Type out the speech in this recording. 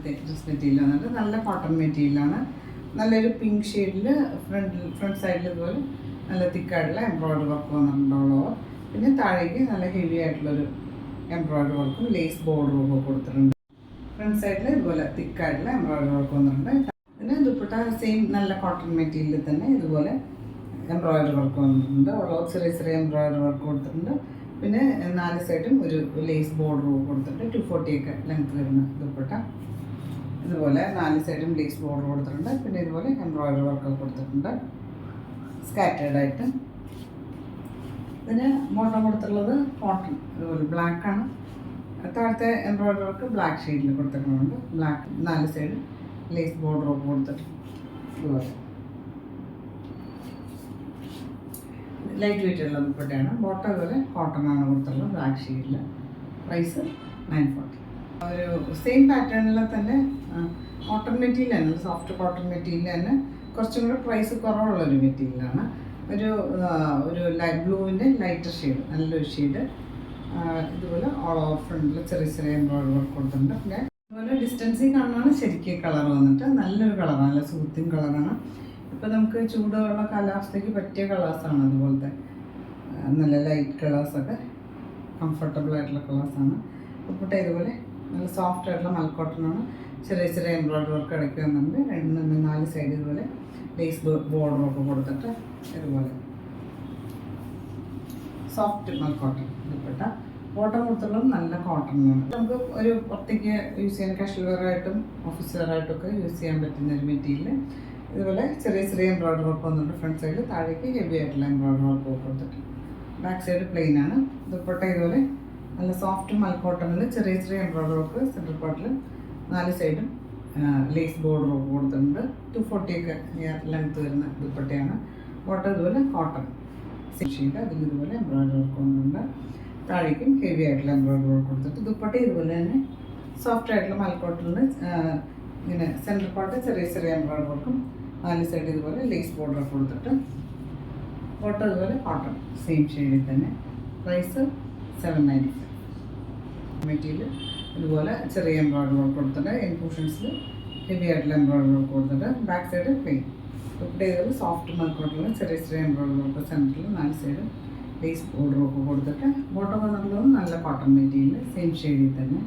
ആദ്യത്തെ dress material വന്നിട്ട് നല്ല കോട്ടൺ മെറ്റീരിയലാണ്. നല്ലൊരു പിങ്ക് ഷെയ്ഡിൽ ഫ്രണ്ട് സൈഡിൽ ഇതുപോലെ നല്ല തിക്കായിട്ടുള്ള എംബ്രോയ്ഡറി വർക്ക് വന്നിട്ടുണ്ടോ. പിന്നെ താഴേക്ക് നല്ല ഹെവി ആയിട്ടുള്ളൊരു എംബ്രോയ്ഡറി വർക്കും ലേസ് ബോർഡറും ഒക്കെ കൊടുത്തിട്ടുണ്ട്. ഫ്രണ്ട് സൈഡിൽ ഇതുപോലെ തിക്കായിട്ടുള്ള എംബ്രോയ്ഡറി വർക്ക് വന്നിട്ടുണ്ട്. പിന്നെ ദുപ്പട്ട സെയിം നല്ല കോട്ടൺ മെറ്റീരിയലിൽ തന്നെ ഇതുപോലെ എംബ്രോയ്ഡറി വർക്ക് വന്നിട്ടുണ്ട്. ചെറിയ ചെറിയ എംബ്രോയ്ഡറി വർക്ക് കൊടുത്തിട്ടുണ്ട്. പിന്നെ 4 സൈഡും ഒരു ലേസ് ബോർഡറും കൊടുത്തിട്ടുണ്ട്. 240 ഒക്കെ ലെങ്ത് വരുന്ന ദുപ്പട്ട. ഇതുപോലെ 4 സൈഡും ലേസ് ബോർഡർ കൊടുത്തിട്ടുണ്ട്. പിന്നെ ഇതുപോലെ എംബ്രോയ്ഡറി വർക്ക് കൊടുത്തിട്ടുണ്ട് സ്കാറ്റേർഡ് ആയിട്ട്. ഇതിന് ബോട്ടം കൊടുത്തിട്ടുള്ളത് കോട്ടൺ ഇതുപോലെ ബ്ലാക്കാണ്. താഴത്തെ എംബ്രോയ്ഡറി വർക്ക് ബ്ലാക്ക് ഷെയ്ഡിൽ കൊടുത്തിട്ടുണ്ട്. ബ്ലാക്ക് 4 സൈഡ് ലേസ് ബോർഡറൊക്കെ കൊടുത്തിട്ടുണ്ട്. ഇതുപോലെ ലൈറ്റ് വെയിറ്റ് ഉള്ള ദുപ്പട്ടയാണ്. ബോട്ടം ഇതുപോലെ കോട്ടൺ ആണ് കൊടുത്തിട്ടുള്ളത് ബ്ലാക്ക് ഷെയ്ഡിൽ. പ്രൈസ് 940. ഒരു സെയിം പാറ്റേണിൽ തന്നെ കോട്ടൺ മെറ്റീരിയൽ തന്നെ, സോഫ്റ്റ് കോട്ടൺ മെറ്റീരിയൽ തന്നെ, കുറച്ചും കൂടെ പ്രൈസ് കുറവുള്ളൊരു മെറ്റീരിയലാണ്. ഒരു ലൈറ്റ് ബ്ലൂവിൻ്റെ ലൈറ്റർ ഷെയ്ഡ്, നല്ലൊരു ഷെയ്ഡ്. ഇതുപോലെ ഓൾ ഓവർ ഫ്രണ്ടിൽ ചെറിയ ചെറിയ എംബ്രോയ്ഡറി വർക്ക് കൊടുത്തിട്ടുണ്ട്. പിന്നെ അതുപോലെ ഡിസ്റ്റൻസിൽ കാണുന്നതാണ് ശരിക്കും കളർ വന്നിട്ട് നല്ലൊരു കളറാണ്, നല്ല സൂത്തിങ് കളറാണ്. ഇപ്പോൾ നമുക്ക് ചൂടുള്ള കാലാവസ്ഥയ്ക്ക് പറ്റിയ കളേഴ്സാണ്. അതുപോലത്തെ നല്ല ലൈറ്റ് കളേഴ്സൊക്കെ കംഫർട്ടബിൾ ആയിട്ടുള്ള കളേഴ്സാണ്. ദുപ്പട്ട ഇതുപോലെ നല്ല സോഫ്റ്റ് ആയിട്ടുള്ള മൽക്കോട്ടനാണ്. ചെറിയ ചെറിയ എംബ്രോയ്ഡറി വർക്ക് ഇടയ്ക്ക് വന്നിട്ടുണ്ട്. 4 സൈഡ് ഇതുപോലെ ലേസ് ബോർഡറൊക്കെ കൊടുത്തിട്ട് ഇതുപോലെ സോഫ്റ്റ് മൽക്കോട്ടൺ ദുപ്പട്ട. ബോട്ടം കൊടുത്തുള്ളത് നല്ല കോട്ടണാണ്. നമുക്ക് ഒരു പുറത്തേക്ക് യൂസ് ചെയ്യാൻ കാഷ്വൽ വെയർ ആയിട്ടും ഓഫീസ് വെയർ ആയിട്ടൊക്കെ യൂസ് ചെയ്യാൻ പറ്റുന്ന ഒരു മെറ്റീരിയൽ. ഇതുപോലെ ചെറിയ ചെറിയ എംബ്രോയ്ഡറി വർക്ക് വന്നിട്ടുണ്ട്. ഫ്രണ്ട് സൈഡിൽ താഴേക്ക് ഹെവി ആയിട്ടുള്ള എംബ്രോയ്ഡറി വർക്ക് കൊടുത്തിട്ട് ബാക്ക് സൈഡ് പ്ലെയിൻ ആണ്. ദുപ്പട്ട ഇതുപോലെ നല്ല സോഫ്റ്റ് മൽക്കോട്ടണിൽ ചെറിയ ചെറിയ എംബ്രോയ്ഡറി വർക്ക് സെൻട്രൽ പാർട്ടിൽ 4 സൈഡും ലേസ് ബോർഡറൊക്കെ കൊടുത്തിട്ടുണ്ട്. 240 ഒക്കെ ലെങ്ത് വരുന്ന ദുപ്പട്ടയാണ്. ബോട്ടം ഇതുപോലെ കോട്ടൺ ഷീറ്റ്, അതിൽ ഇതുപോലെ എംബ്രോയ്ഡറി വർക്ക് വന്നിട്ടുണ്ട്. താഴേക്കും ഹെവി ആയിട്ടുള്ള എംബ്രോയ്ഡറി വർക്ക് കൊടുത്തിട്ട് ദുപ്പട്ട ഇതുപോലെ തന്നെ സോഫ്റ്റ് ആയിട്ടുള്ള മൽക്കോട്ടണിൽ ഇങ്ങനെ സെൻട്രൽ പാർട്ട് ചെറിയ ചെറിയ എംബ്രോയ്ഡറി വർക്കും 4 സൈഡ് ഇതുപോലെ ലേസ് ബോർഡറൊക്കെ കൊടുത്തിട്ട് ബോട്ടം ഇതുപോലെ കോട്ടൺ സെയിം ഷെയ്ഡിൽ തന്നെ. പ്രൈസ് 795. മെറ്റീരിയൽ ഇതുപോലെ ചെറിയ എംബ്രോയ്ഡറി വർക്ക് കൊടുത്തിട്ട് എൻ പോർഷൻസിൽ ഹെവി ആയിട്ടുള്ള എംബ്രോയ്ഡറി വർക്ക് കൊടുത്തിട്ട് ബാക്ക് സൈഡ് പ്ലെയിൻ. ദുപ്പട്ട ഇതുപോലെ സോഫ്റ്റ് മൽക്കോട്ടണിൽ ചെറിയ ചെറിയ എംബ്രോയ്ഡറി വർക്ക് സെൻറ്ററിൽ 4 സൈഡ് ലേസ് ബോർഡറൊക്കെ കൊടുത്തിട്ട് ബോട്ടം വന്നിട്ടുള്ളത് നല്ല കോട്ടൺ മെറ്റീരിയൽ സെയിം ഷെയ്ഡിൽ തന്നെ.